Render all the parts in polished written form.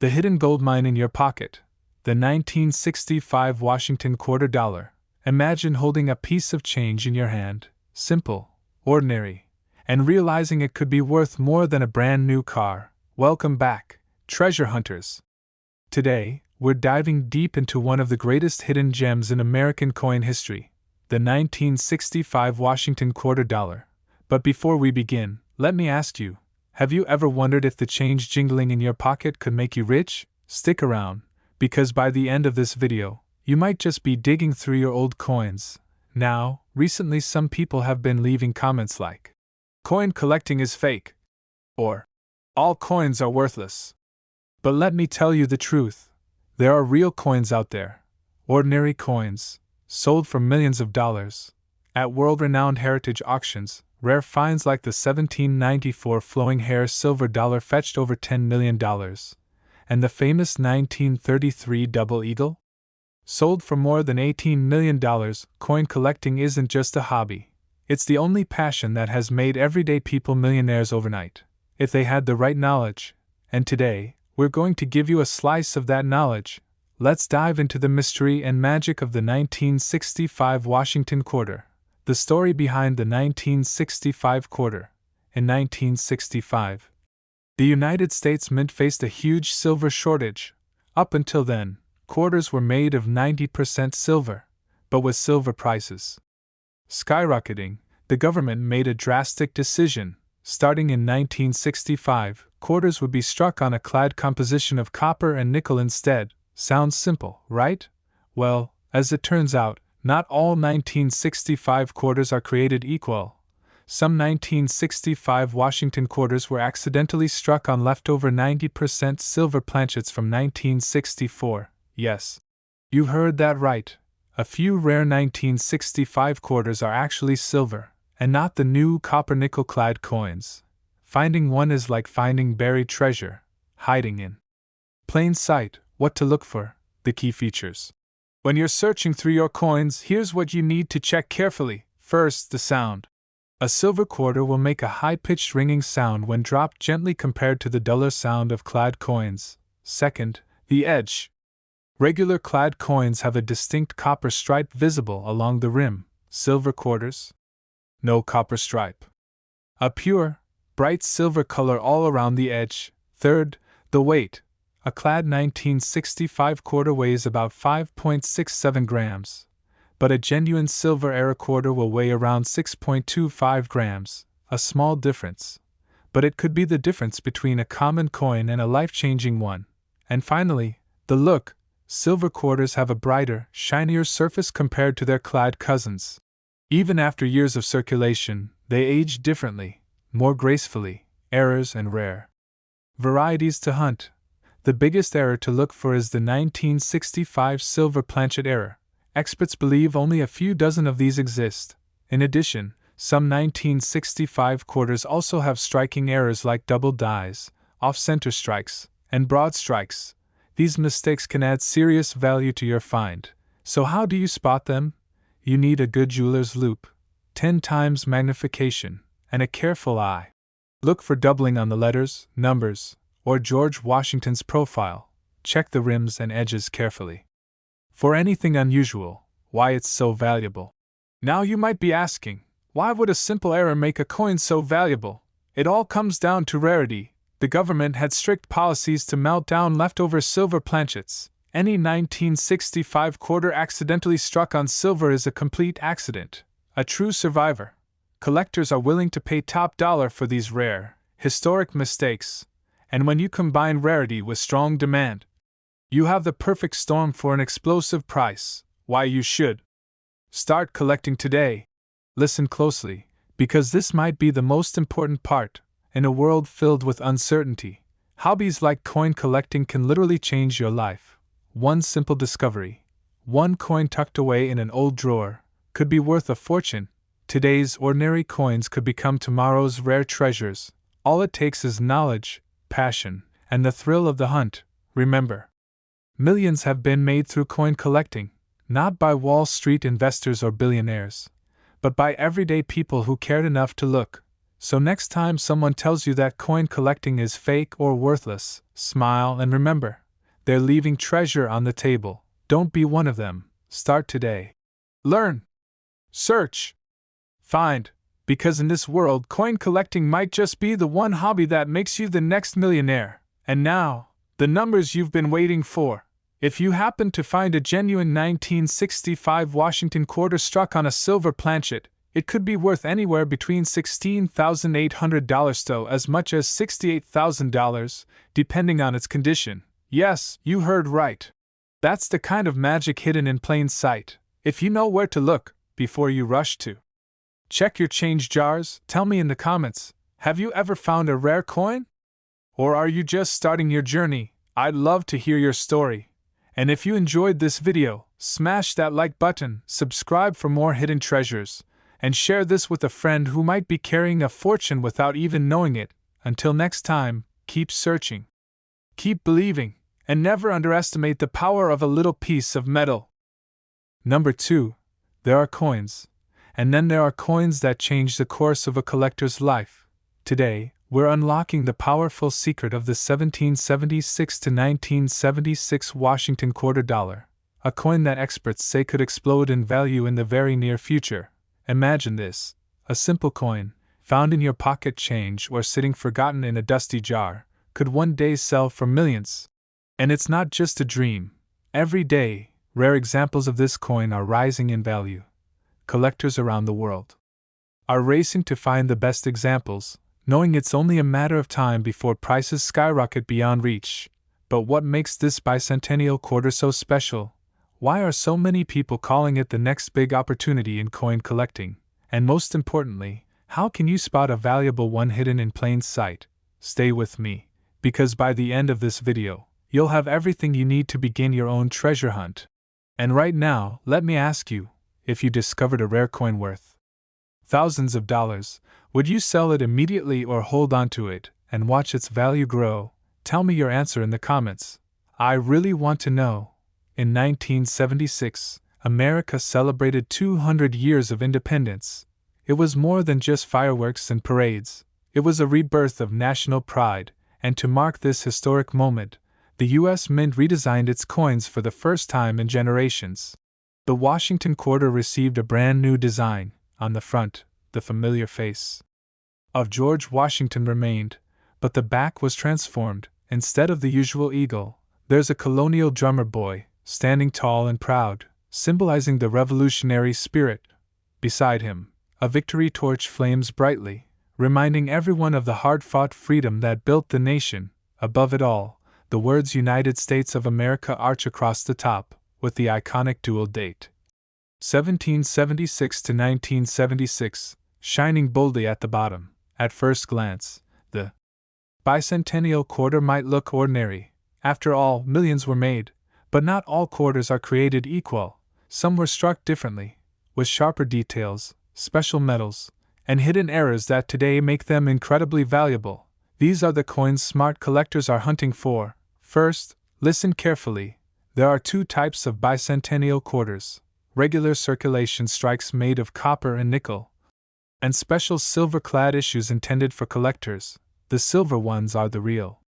The hidden gold mine in your pocket. The 1965 Washington quarter dollar. Imagine holding a piece of change in your hand, simple, ordinary, and realizing it could be worth more than a brand new car. Welcome back, treasure hunters. Today, we're diving deep into one of the greatest hidden gems in American coin history, the 1965 Washington quarter dollar. But before we begin, let me ask you, have you ever wondered if the change jingling in your pocket could make you rich? Stick around, because by the end of this video, you might just be digging through your old coins. Now, recently some people have been leaving comments like, "Coin collecting is fake," or "All coins are worthless." But let me tell you the truth. There are real coins out there, ordinary coins, sold for millions of dollars. At world-renowned heritage auctions, rare finds like the 1794 flowing hair silver dollar fetched over $10 million, and the famous 1933 double eagle sold for more than $18 million. Coin collecting isn't just a hobby. It's the only passion that has made everyday people millionaires overnight, if they had the right knowledge. And today, we're going to give you a slice of that knowledge. Let's dive into the mystery and magic of the 1965 Washington quarter. The story behind the 1965 quarter. In 1965, the United States Mint faced a huge silver shortage. Up until then, quarters were made of 90% silver. But with silver prices skyrocketing, the government made a drastic decision. Starting in 1965, quarters would be struck on a clad composition of copper and nickel instead. Sounds simple, right? Well, as it turns out, not all 1965 quarters are created equal. Some 1965 Washington quarters were accidentally struck on leftover 90% silver planchets from 1964. Yes, you heard that right. A few rare 1965 quarters are actually silver, and not the new copper-nickel clad coins. Finding one is like finding buried treasure, hiding in plain sight. What to look for, the key features. When you're searching through your coins, here's what you need to check carefully. First, the sound. A silver quarter will make a high-pitched ringing sound when dropped gently compared to the duller sound of clad coins. Second, the edge. Regular clad coins have a distinct copper stripe visible along the rim. Silver quarters? No copper stripe. A pure, bright silver color all around the edge. Third, the weight. A clad 1965 quarter weighs about 5.67 grams, but a genuine silver era quarter will weigh around 6.25 grams, a small difference. But it could be the difference between a common coin and a life-changing one. And finally, the look. Silver quarters have a brighter, shinier surface compared to their clad cousins. Even after years of circulation, they age differently, more gracefully. Errors and rare varieties to hunt. The biggest error to look for is the 1965 silver planchet error. Experts believe only a few dozen of these exist. In addition, some 1965 quarters also have striking errors like double dies, off-center strikes, and broad strikes. These mistakes can add serious value to your find. So how do you spot them? You need a good jeweler's loupe, 10 times magnification, and a careful eye. Look for doubling on the letters, numbers, or George Washington's profile. Check the rims and edges carefully for anything unusual. Why it's so valuable. Now you might be asking, why would a simple error make a coin so valuable? It all comes down to rarity. The government had strict policies to melt down leftover silver planchets. Any 1965 quarter accidentally struck on silver is a complete accident, a true survivor. Collectors are willing to pay top dollar for these rare, historic mistakes. And when you combine rarity with strong demand, you have the perfect storm for an explosive price. Why you should start collecting today. Listen closely, because this might be the most important part. In a world filled with uncertainty, hobbies like coin collecting can literally change your life. One simple discovery, one coin tucked away in an old drawer, could be worth a fortune. Today's ordinary coins could become tomorrow's rare treasures. All it takes is knowledge, passion, and the thrill of the hunt. Remember, millions have been made through coin collecting, not by Wall Street investors or billionaires, but by everyday people who cared enough to look. So next time someone tells you that coin collecting is fake or worthless, smile and remember, they're leaving treasure on the table. Don't be one of them. Start today. Learn. Search. Find. Because in this world, coin collecting might just be the one hobby that makes you the next millionaire. And now, the numbers you've been waiting for. If you happen to find a genuine 1965 Washington quarter struck on a silver planchet, it could be worth anywhere between $16,800 to as much as $68,000, depending on its condition. Yes, you heard right. That's the kind of magic hidden in plain sight, if you know where to look, before you rush to check your change jars. Tell me in the comments, have you ever found a rare coin? Or are you just starting your journey? I'd love to hear your story. And if you enjoyed this video, smash that like button, subscribe for more hidden treasures, and share this with a friend who might be carrying a fortune without even knowing it. Until next time, keep searching, keep believing, and never underestimate the power of a little piece of metal. Number 2. There are coins. And then there are coins that change the course of a collector's life. Today, we're unlocking the powerful secret of the 1776 to 1976 Washington quarter dollar, a coin that experts say could explode in value in the very near future. Imagine this: a simple coin, found in your pocket change or sitting forgotten in a dusty jar, could one day sell for millions. And it's not just a dream. Every day, rare examples of this coin are rising in value. Collectors around the world are racing to find the best examples, knowing it's only a matter of time before prices skyrocket beyond reach. But what makes this bicentennial quarter so special? Why are so many people calling it the next big opportunity in coin collecting? And most importantly, how can you spot a valuable one hidden in plain sight? Stay with me, because by the end of this video, you'll have everything you need to begin your own treasure hunt. And right now, let me ask you, if you discovered a rare coin worth thousands of dollars, would you sell it immediately or hold on to it and watch its value grow? Tell me your answer in the comments. I really want to know. In 1976, America celebrated 200 years of independence. It was more than just fireworks and parades. It was a rebirth of national pride, and to mark this historic moment, the U.S. Mint redesigned its coins for the first time in generations. The Washington quarter received a brand new design. On the front, the familiar face of George Washington remained, but the back was transformed. Instead of the usual eagle, there's a colonial drummer boy, standing tall and proud, symbolizing the revolutionary spirit. Beside him, a victory torch flames brightly, reminding everyone of the hard-fought freedom that built the nation. Above it all, the words United States of America arch across the top, with the iconic dual date 1776 to 1976, shining boldly at the bottom. At first glance, the bicentennial quarter might look ordinary. After all, millions were made, but not all quarters are created equal. Some were struck differently, with sharper details, special metals, and hidden errors that today make them incredibly valuable. These are the coins smart collectors are hunting for. First, listen carefully. There are two types of bicentennial quarters: regular circulation strikes made of copper and nickel, and special silver-clad issues intended for collectors. The silver ones are the real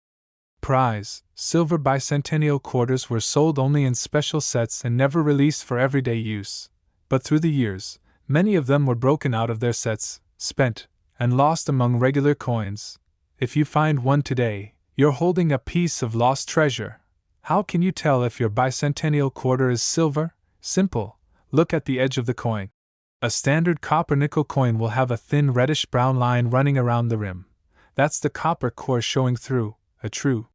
prize. Silver bicentennial quarters were sold only in special sets and never released for everyday use. But through the years, many of them were broken out of their sets, spent, and lost among regular coins. If you find one today, you're holding a piece of lost treasure. How can you tell if your bicentennial quarter is silver? Simple. Look at the edge of the coin. A standard copper-nickel coin will have a thin reddish-brown line running around the rim. That's the copper core showing through. A true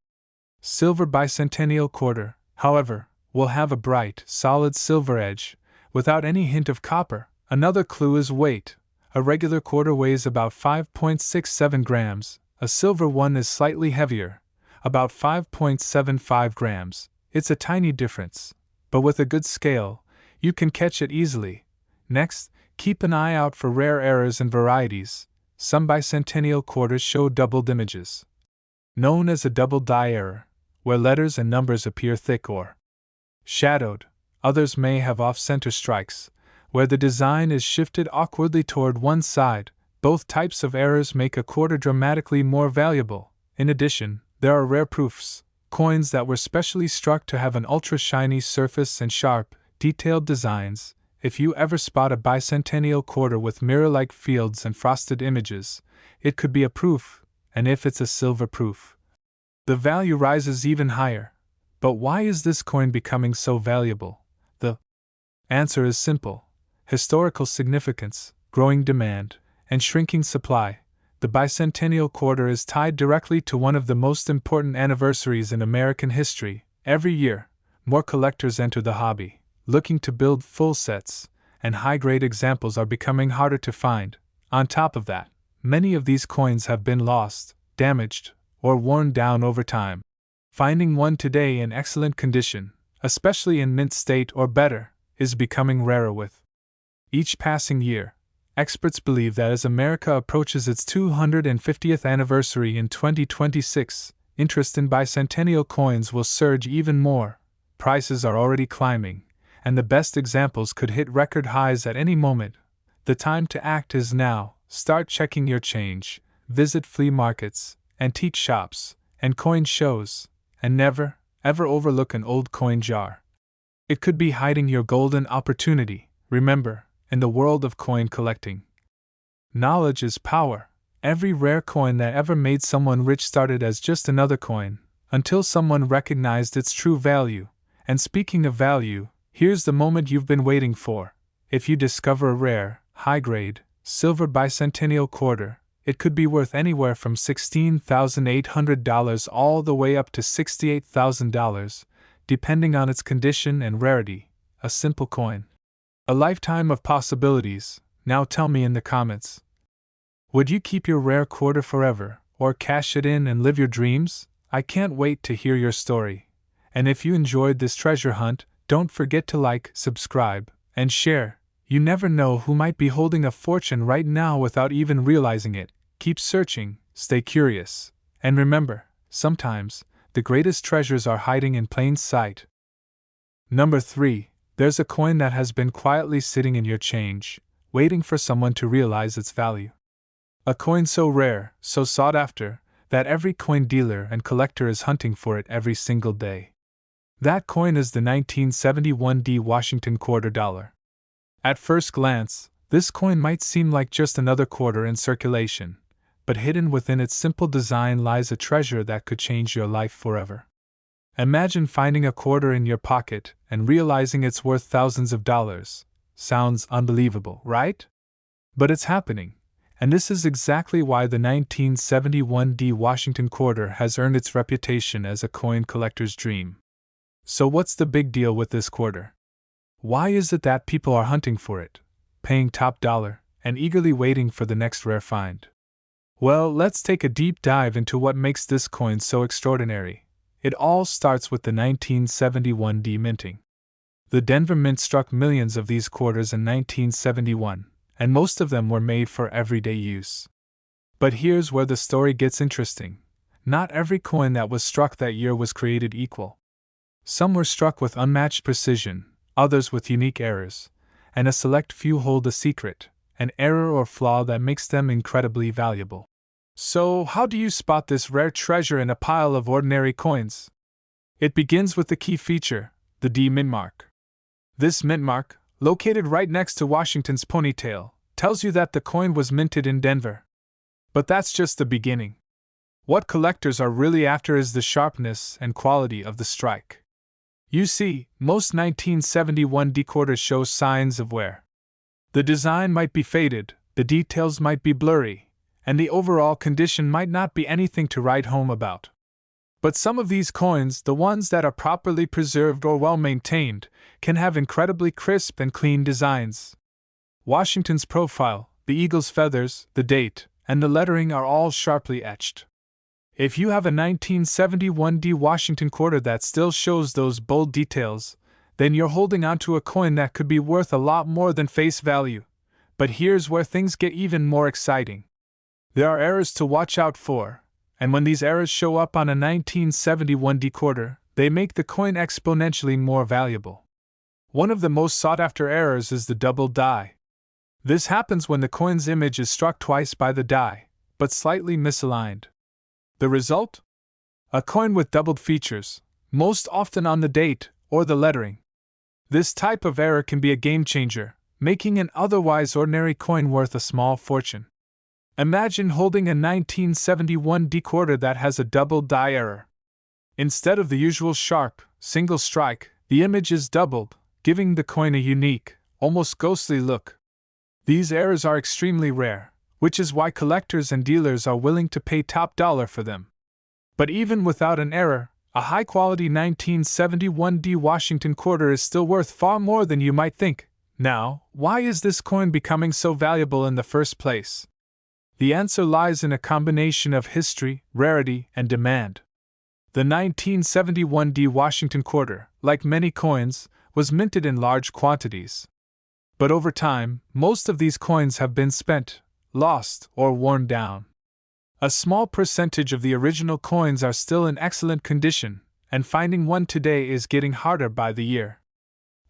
silver bicentennial quarter, however, will have a bright, solid silver edge, without any hint of copper. Another clue is weight. A regular quarter weighs about 5.67 grams. A silver one is slightly heavier, about 5.75 grams. It's a tiny difference, but with a good scale, you can catch it easily. Next, keep an eye out for rare errors and varieties. Some bicentennial quarters show doubled images, known as a double die error, where letters and numbers appear thick or shadowed. Others may have off-center strikes, where the design is shifted awkwardly toward one side. Both types of errors make a quarter dramatically more valuable. In addition, there are rare proofs, coins that were specially struck to have an ultra-shiny surface and sharp, detailed designs. If you ever spot a bicentennial quarter with mirror-like fields and frosted images, it could be a proof, and if it's a silver proof, the value rises even higher. But why is this coin becoming so valuable? The answer is simple: historical significance, growing demand, and shrinking supply. The bicentennial quarter is tied directly to one of the most important anniversaries in American history. Every year, more collectors enter the hobby, looking to build full sets, and high-grade examples are becoming harder to find. On top of that, many of these coins have been lost, damaged, or worn down over time. Finding one today in excellent condition, especially in mint state or better, is becoming rarer with each passing year. Experts believe that as America approaches its 250th anniversary in 2026, interest in bicentennial coins will surge even more. Prices are already climbing, and the best examples could hit record highs at any moment. The time to act is now. Start checking your change, visit flea markets, antique shops, and coin shows, and never, ever overlook an old coin jar. It could be hiding your golden opportunity. Remember, in the world of coin collecting, knowledge is power. Every rare coin that ever made someone rich started as just another coin, until someone recognized its true value. And speaking of value, here's the moment you've been waiting for. If you discover a rare, high-grade, silver bicentennial quarter, it could be worth anywhere from $16,800 all the way up to $68,000, depending on its condition and rarity. A simple coin, a lifetime of possibilities. Now tell me in the comments, would you keep your rare quarter forever, or cash it in and live your dreams? I can't wait to hear your story. And if you enjoyed this treasure hunt, don't forget to like, subscribe, and share. You never know who might be holding a fortune right now without even realizing it. Keep searching, stay curious, and remember, sometimes, the greatest treasures are hiding in plain sight. Number 3. There's a coin that has been quietly sitting in your change, waiting for someone to realize its value. A coin so rare, so sought after, that every coin dealer and collector is hunting for it every single day. That coin is the 1971 Washington quarter dollar. At first glance, this coin might seem like just another quarter in circulation, but hidden within its simple design lies a treasure that could change your life forever. Imagine finding a quarter in your pocket and realizing it's worth thousands of dollars. Sounds unbelievable, right? But it's happening, and this is exactly why the 1971 Washington quarter has earned its reputation as a coin collector's dream. So what's the big deal with this quarter? Why is it that people are hunting for it, paying top dollar, and eagerly waiting for the next rare find? Well, let's take a deep dive into what makes this coin so extraordinary. It all starts with the 1971 minting. The Denver Mint struck millions of these quarters in 1971, and most of them were made for everyday use. But here's where the story gets interesting. Not every coin that was struck that year was created equal. Some were struck with unmatched precision, others with unique errors, and a select few hold a secret, an error or flaw that makes them incredibly valuable. So, how do you spot this rare treasure in a pile of ordinary coins? It begins with the key feature, the D mint mark. This mint mark, located right next to Washington's ponytail, tells you that the coin was minted in Denver. But that's just the beginning. What collectors are really after is the sharpness and quality of the strike. You see, most 1971 quarters show signs of wear. The design might be faded, the details might be blurry, and the overall condition might not be anything to write home about. But some of these coins, the ones that are properly preserved or well maintained, can have incredibly crisp and clean designs. Washington's profile, the eagle's feathers, the date, and the lettering are all sharply etched. If you have a 1971 Washington quarter that still shows those bold details, then you're holding onto a coin that could be worth a lot more than face value. But here's where things get even more exciting. There are errors to watch out for, and when these errors show up on a 1971 quarter, they make the coin exponentially more valuable. One of the most sought-after errors is the double die. This happens when the coin's image is struck twice by the die, but slightly misaligned. The result? A coin with doubled features, most often on the date or the lettering. This type of error can be a game changer, making an otherwise ordinary coin worth a small fortune. Imagine holding a 1971 D quarter that has a double die error. Instead of the usual sharp, single strike, the image is doubled, giving the coin a unique, almost ghostly look. These errors are extremely rare, which is why collectors and dealers are willing to pay top dollar for them. But even without an error, a high-quality 1971 D Washington quarter is still worth far more than you might think. Now, why is this coin becoming so valuable in the first place? The answer lies in a combination of history, rarity, and demand. The 1971 D Washington quarter, like many coins, was minted in large quantities. But over time, most of these coins have been spent, lost, or worn down. A small percentage of the original coins are still in excellent condition, and finding one today is getting harder by the year.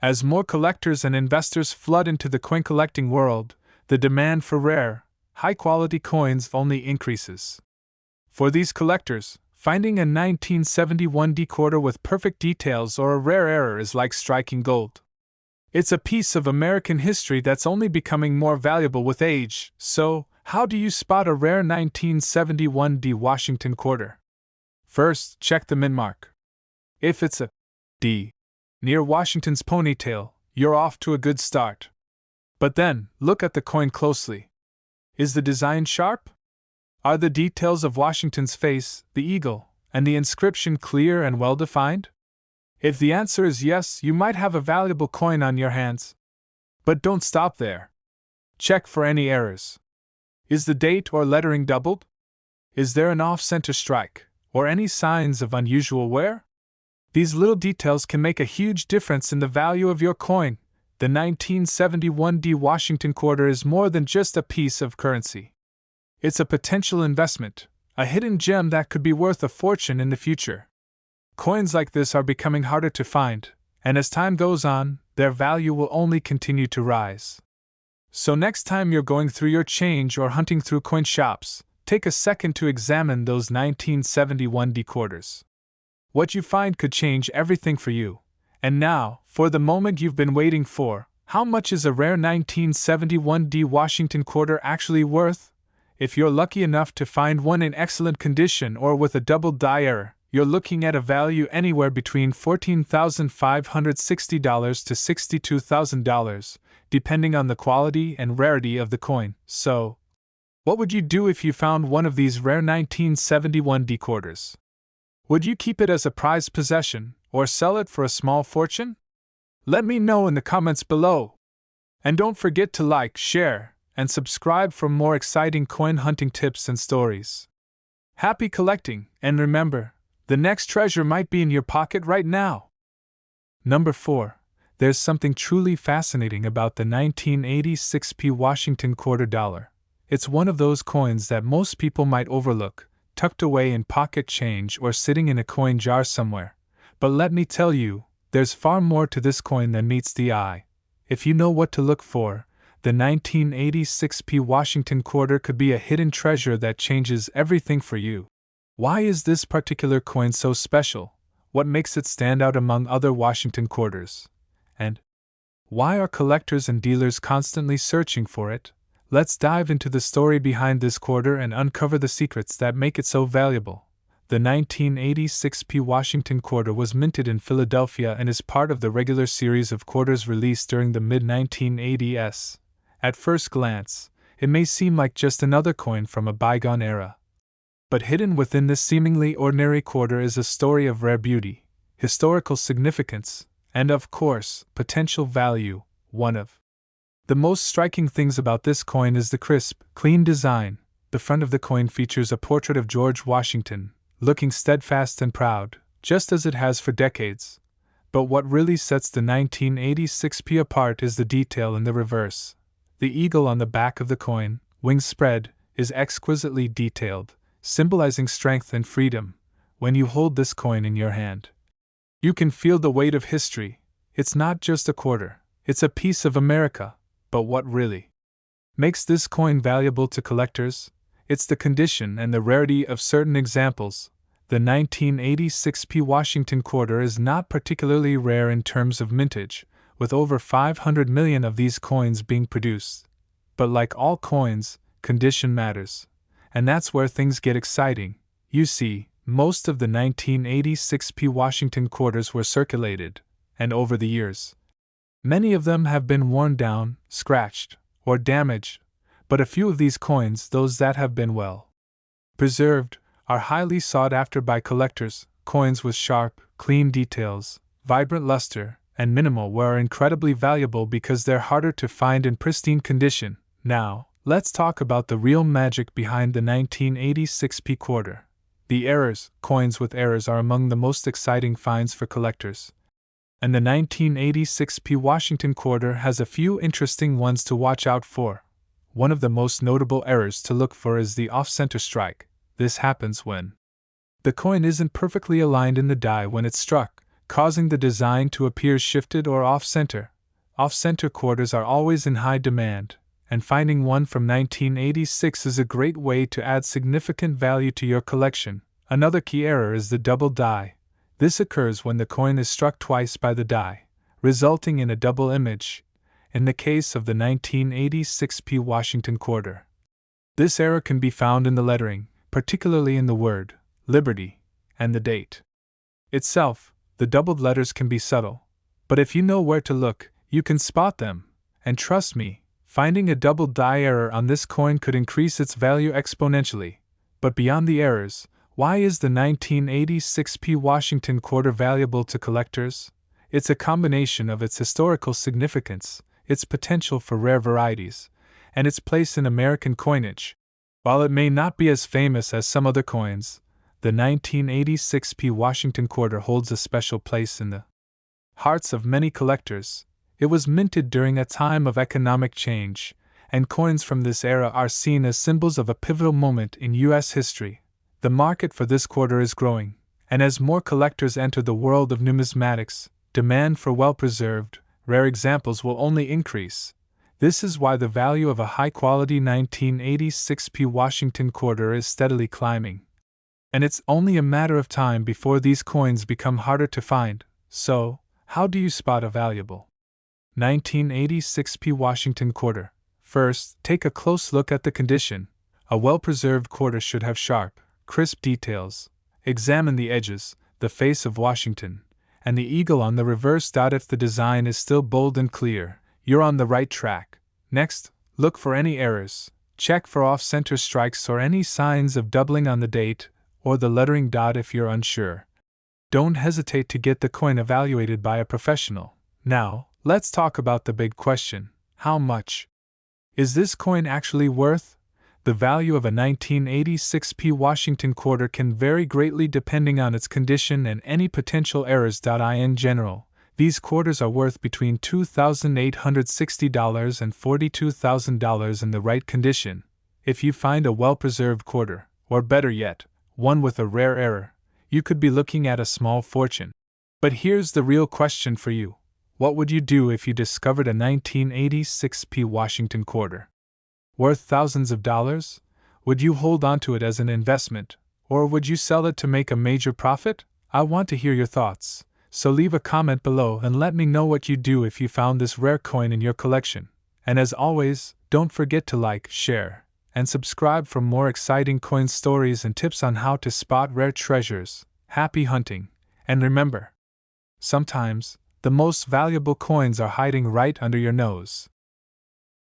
As more collectors and investors flood into the coin collecting world, the demand for rare, high-quality coins only increases. For these collectors, finding a 1971 D quarter with perfect details or a rare error is like striking gold. It's a piece of American history that's only becoming more valuable with age. So, how do you spot a rare 1971 D Washington quarter? First, check the mint mark. If it's a D near Washington's ponytail, you're off to a good start. But then, look at the coin closely. Is the design sharp? Are the details of Washington's face, the eagle, and the inscription clear and well-defined? If the answer is yes, you might have a valuable coin on your hands. But don't stop there. Check for any errors. Is the date or lettering doubled? Is there an off-center strike, or any signs of unusual wear? These little details can make a huge difference in the value of your coin. The 1971 D Washington quarter is more than just a piece of currency. It's a potential investment, a hidden gem that could be worth a fortune in the future. Coins like this are becoming harder to find, and as time goes on, their value will only continue to rise. So next time you're going through your change or hunting through coin shops, take a second to examine those 1971 D quarters. What you find could change everything for you. And now, for the moment you've been waiting for, how much is a rare 1971 D Washington quarter actually worth? If you're lucky enough to find one in excellent condition or with a double die error, you're looking at a value anywhere between $14,560 to $62,000, depending on the quality and rarity of the coin. So, what would you do if you found one of these rare 1971 D quarters? Would you keep it as a prized possession, or sell it for a small fortune? Let me know in the comments below. And don't forget to like, share, and subscribe for more exciting coin hunting tips and stories. Happy collecting, and remember, the next treasure might be in your pocket right now. Number 4. There's something truly fascinating about the 1986 Washington quarter dollar. It's one of those coins that most people might overlook, tucked away in pocket change or sitting in a coin jar somewhere. But let me tell you, there's far more to this coin than meets the eye. If you know what to look for, the 1986 Washington quarter could be a hidden treasure that changes everything for you. Why is this particular coin so special? What makes it stand out among other Washington quarters? And why are collectors and dealers constantly searching for it? Let's dive into the story behind this quarter and uncover the secrets that make it so valuable. The 1986 Washington quarter was minted in Philadelphia and is part of the regular series of quarters released during the mid-1980s. At first glance, it may seem like just another coin from a bygone era. But hidden within this seemingly ordinary quarter is a story of rare beauty, historical significance, and of course, potential value. One of the most striking things about this coin is the crisp, clean design. The front of the coin features a portrait of George Washington, looking steadfast and proud, just as it has for decades. But what really sets the 1986 apart is the detail in the reverse. The eagle on the back of the coin, wings spread, is exquisitely detailed, symbolizing strength and freedom. When you hold this coin in your hand, you can feel the weight of history. It's not just a quarter, it's a piece of America. But what really makes this coin valuable to collectors? It's the condition and the rarity of certain examples. The 1986 Washington quarter is not particularly rare in terms of mintage, with over 500 million of these coins being produced. But like all coins, condition matters. And that's where things get exciting. You see, most of the 1986 Washington quarters were circulated, and over the years, many of them have been worn down, scratched, or damaged, but a few of these coins, those that have been well preserved, are highly sought after by collectors. Coins with sharp, clean details, vibrant luster, and minimal wear are incredibly valuable because they're harder to find in pristine condition. Now, let's talk about the real magic behind the 1986 quarter. The errors. Coins with errors are among the most exciting finds for collectors. And the 1986 Washington quarter has a few interesting ones to watch out for. One of the most notable errors to look for is the off-center strike. This happens when the coin isn't perfectly aligned in the die when it's struck, causing the design to appear shifted or off-center. Off-center quarters are always in high demand, and finding one from 1986 is a great way to add significant value to your collection. Another key error is the double die. This occurs when the coin is struck twice by the die, resulting in a double image. In the case of the 1986 Washington quarter, this error can be found in the lettering, particularly in the word Liberty and the date itself. The doubled letters can be subtle, but if you know where to look, you can spot them. And trust me, finding a double die error on this coin could increase its value exponentially. But beyond the errors, why is the 1986 Washington quarter valuable to collectors? It's a combination of its historical significance, its potential for rare varieties, and its place in American coinage. While it may not be as famous as some other coins, the 1986 Washington quarter holds a special place in the hearts of many collectors. It was minted during a time of economic change, and coins from this era are seen as symbols of a pivotal moment in U.S. history. The market for this quarter is growing, and as more collectors enter the world of numismatics, demand for well-preserved, rare examples will only increase. This is why the value of a high-quality 1986 Washington quarter is steadily climbing. And it's only a matter of time before these coins become harder to find. So, how do you spot a valuable 1986 Washington quarter? First, take a close look at the condition. A well-preserved quarter should have sharp, crisp details. Examine the edges, the face of Washington, and the eagle on the reverse. If the design is still bold and clear, you're on the right track. Next, look for any errors. Check for off-center strikes or any signs of doubling on the date or the lettering. If you're unsure, don't hesitate to get the coin evaluated by a professional. Now, let's talk about the big question: how much is this coin actually worth? The value of a 1986 Washington quarter can vary greatly depending on its condition and any potential errors. In general, these quarters are worth between $2,860 and $42,000 in the right condition. If you find a well-preserved quarter, or better yet, one with a rare error, you could be looking at a small fortune. But here's the real question for you: what would you do if you discovered a 1986 Washington quarter worth thousands of dollars? Would you hold on to it as an investment, or would you sell it to make a major profit? I want to hear your thoughts, so leave a comment below and let me know what you'd do if you found this rare coin in your collection. And as always, don't forget to like, share, and subscribe for more exciting coin stories and tips on how to spot rare treasures. Happy hunting! And remember, sometimes, the most valuable coins are hiding right under your nose.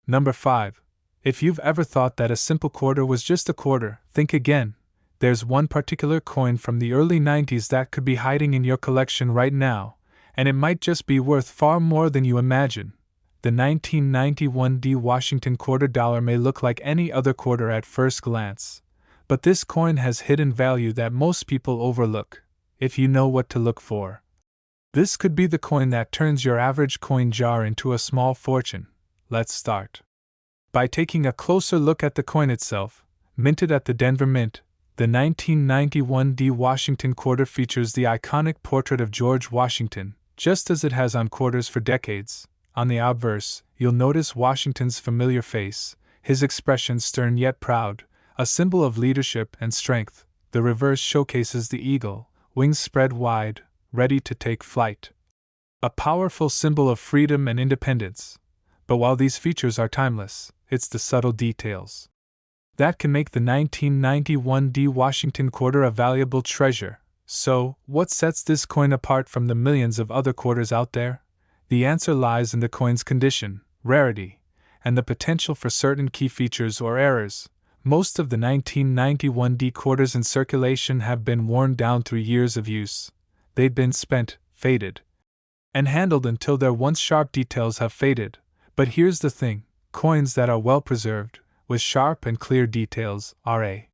Number 5. If you've ever thought that a simple quarter was just a quarter, think again. There's one particular coin from the early 90s that could be hiding in your collection right now, and it might just be worth far more than you imagine. The 1991 Washington quarter dollar may look like any other quarter at first glance, but this coin has hidden value that most people overlook, if you know what to look for. This could be the coin that turns your average coin jar into a small fortune. Let's start by taking a closer look at the coin itself. Minted at the Denver Mint, the 1991 Washington quarter features the iconic portrait of George Washington, just as it has on quarters for decades. On the obverse, you'll notice Washington's familiar face, his expression stern yet proud, a symbol of leadership and strength. The reverse showcases the eagle, wings spread wide, ready to take flight. A powerful symbol of freedom and independence. But while these features are timeless, it's the subtle details that can make the 1991 D Washington quarter a valuable treasure. So, what sets this coin apart from the millions of other quarters out there? The answer lies in the coin's condition, rarity, and the potential for certain key features or errors. Most of the 1991 D quarters in circulation have been worn down through years of use. They've been spent, faded, and handled until their once sharp details have faded. But here's the thing, coins that are well preserved, with sharp and clear details, are a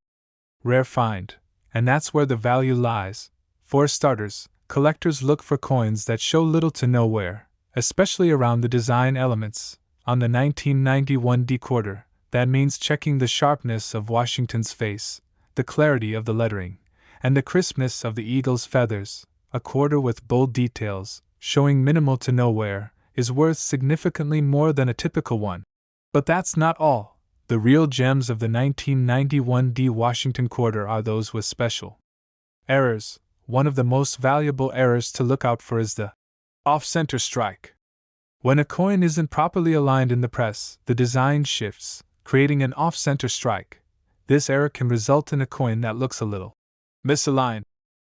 rare find, and that's where the value lies. For starters, collectors look for coins that show little to no wear, especially around the design elements. On the 1991 D quarter, that means checking the sharpness of Washington's face, the clarity of the lettering, and the crispness of the eagle's feathers. A quarter with bold details, showing minimal to no wear, is worth significantly more than a typical one. But that's not all. The real gems of the 1991 D Washington quarter are those with special errors. One of the most valuable errors to look out for is the off-center strike. When a coin isn't properly aligned in the press, the design shifts, creating an off-center strike. This error can result in a coin that looks a little misaligned,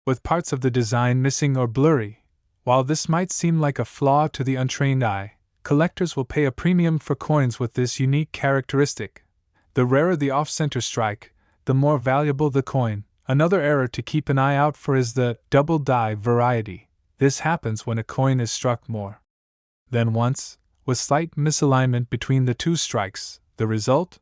with parts of the design missing or blurry. While this might seem like a flaw to the untrained eye, collectors will pay a premium for coins with this unique characteristic. The rarer the off-center strike, the more valuable the coin. Another error to keep an eye out for is the double die variety. This happens when a coin is struck more than once, with slight misalignment between the two strikes. The result?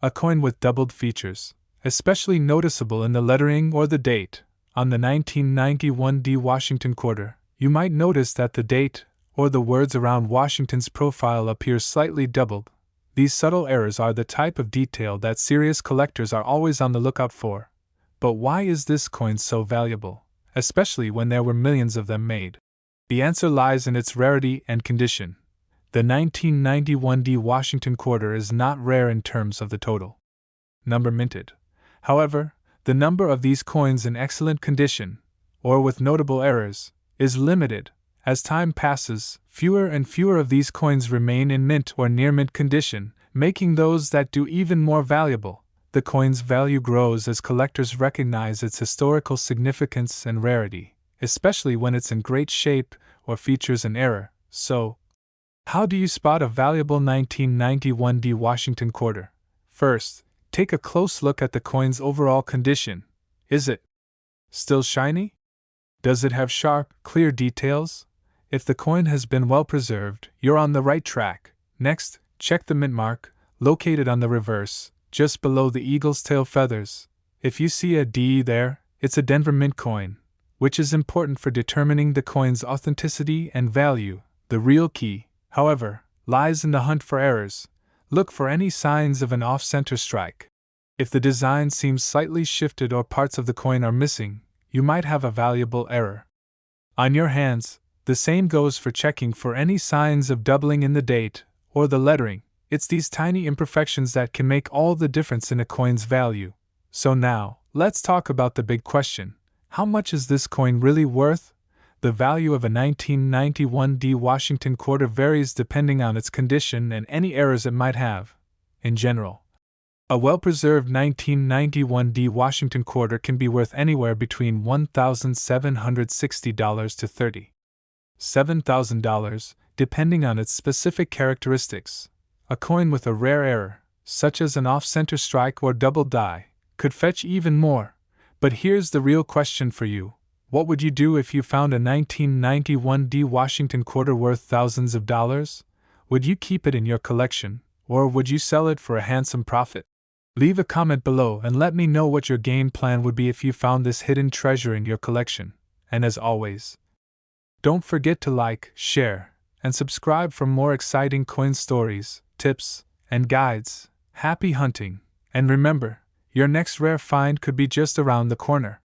A coin with doubled features, especially noticeable in the lettering or the date. On the 1991 D Washington quarter, you might notice that the date, or the words around Washington's profile, appear slightly doubled. These subtle errors are the type of detail that serious collectors are always on the lookout for. But why is this coin so valuable, especially when there were millions of them made? The answer lies in its rarity and condition. The 1991 D Washington quarter is not rare in terms of the total number minted. However, the number of these coins in excellent condition, or with notable errors, is limited. As time passes, fewer and fewer of these coins remain in mint or near mint condition, making those that do even more valuable. The coin's value grows as collectors recognize its historical significance and rarity, especially when it's in great shape or features an error. So, how do you spot a valuable 1991 D Washington quarter? First, take a close look at the coin's overall condition. Is it still shiny? Does it have sharp, clear details? If the coin has been well preserved, you're on the right track. Next, check the mint mark, located on the reverse, just below the eagle's tail feathers. If you see a D there, it's a Denver Mint coin, which is important for determining the coin's authenticity and value. The real key, however, lies in the hunt for errors. Look for any signs of an off-center strike. If the design seems slightly shifted or parts of the coin are missing, you might have a valuable error on your hands. The same goes for checking for any signs of doubling in the date or the lettering. It's these tiny imperfections that can make all the difference in a coin's value. So now, let's talk about the big question. How much is this coin really worth? The value of a 1991 D Washington quarter varies depending on its condition and any errors it might have. In general, a well-preserved 1991 D Washington quarter can be worth anywhere between $1,760 to $37,000, depending on its specific characteristics. A coin with a rare error, such as an off-center strike or double die, could fetch even more. But here's the real question for you. What would you do if you found a 1991 D Washington quarter worth thousands of dollars? Would you keep it in your collection, or would you sell it for a handsome profit? Leave a comment below and let me know what your game plan would be if you found this hidden treasure in your collection. And as always, don't forget to like, share, and subscribe for more exciting coin stories, tips, and guides. Happy hunting, and remember, your next rare find could be just around the corner.